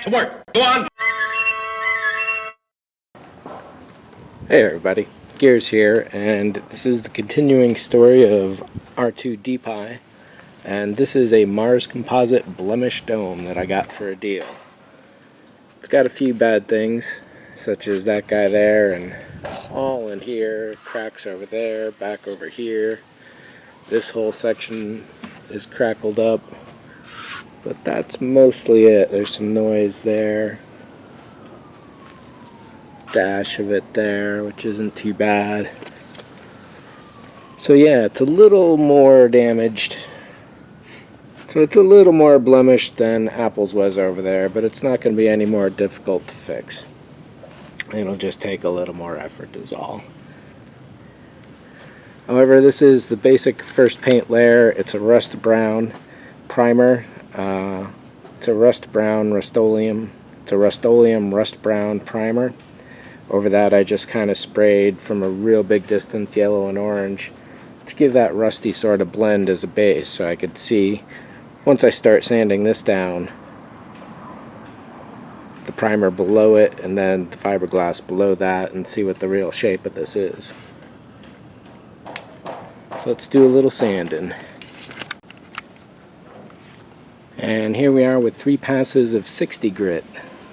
get to work. Go on. Hey everybody, Gears here, and this is the continuing story of R2 DPi, and this is a Mars Composite Blemish Dome that I got for a deal. It's got a few bad things, such as that guy there, and all in here, cracks over there, back over here. This whole section is crackled up, but that's mostly it. There's some noise there. Dash of it there, which isn't too bad. So yeah, it's a little more damaged. So it's a little more blemished than Apple's was over there, but it's not going to be any more difficult to fix. It'll just take a little more effort is all. However, this is the basic first paint layer. It's a rust brown primer. It's a rust brown Rust-Oleum. It's a Rust-Oleum rust brown primer. Over that I just kind of sprayed from a real big distance yellow and orange to give that rusty sort of blend as a base, so I could see once I start sanding this down the primer below it and then the fiberglass below that and see what the real shape of this is. So let's do a little sanding. And here we are with 3 passes of 60 grit.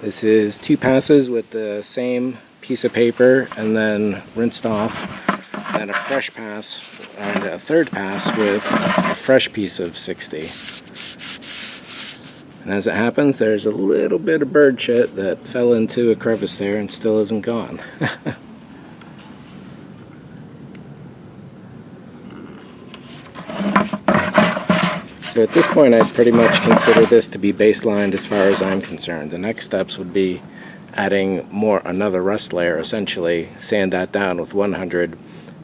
This is 2 passes with the same piece of paper and then rinsed off, and a fresh pass and a third pass with a fresh piece of 60. And as it happens, there's a little bit of bird shit that fell into a crevice there and still isn't gone. So at this point I'd pretty much consider this to be baselined as far as I'm concerned. The next steps would be adding another rust layer, essentially sand that down with 100,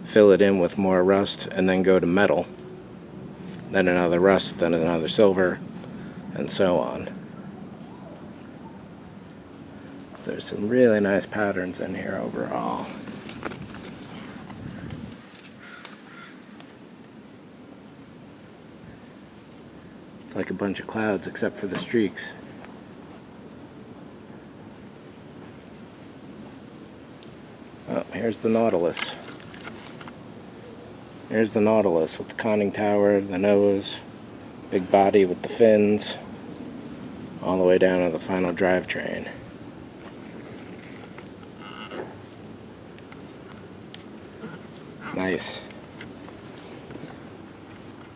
fill it in with more rust, and then go to metal, then another rust, then another silver, and so on. There's some really nice patterns in here overall. It's like a bunch of clouds except for the streaks. Oh, here's the Nautilus. Here's the Nautilus with the conning tower, the nose, big body with the fins, all the way down to the final drivetrain. Nice.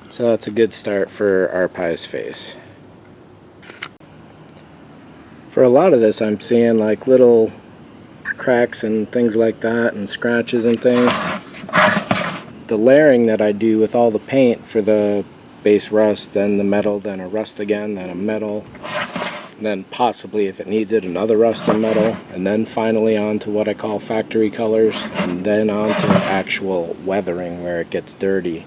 So that's a good start for RPi's face. For a lot of this I'm seeing like little cracks and things like that and scratches and things. The layering that I do with all the paint for the base rust, then the metal, then a rust again, then a metal, then possibly if it needs it another rust and metal, and then finally on to what I call factory colors, and then on to actual weathering where it gets dirty.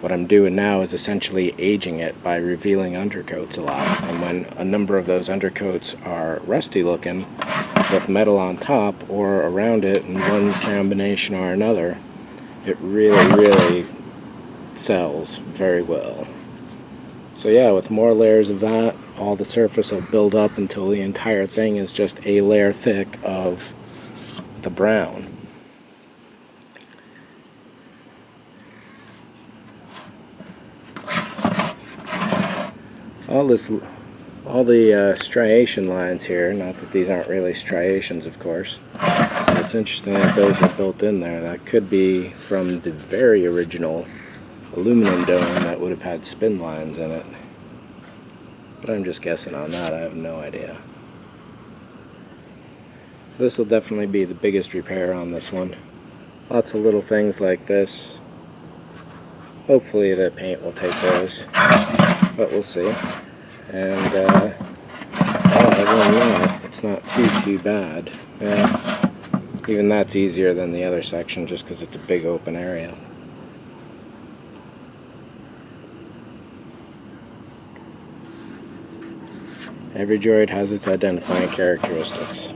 What I'm doing now is essentially aging it by revealing undercoats a lot, and when a number of those undercoats are rusty looking with metal on top or around it in one combination or another, it really sells very well. So yeah, with more layers of that, all the surface will build up until the entire thing is just a layer thick of the brown. All the striation lines here, not that these aren't really striations of course, but it's interesting that those are built in there. That could be from the very original aluminum dome that would have had spin lines in it, but I'm just guessing on that. I have no idea. So this will definitely be the biggest repair on this one. Lots of little things like this. Hopefully the paint will take those, but we'll see. And other than that, it's not too bad. Yeah, even that's easier than the other section just because it's a big open area. Every droid has its identifying characteristics.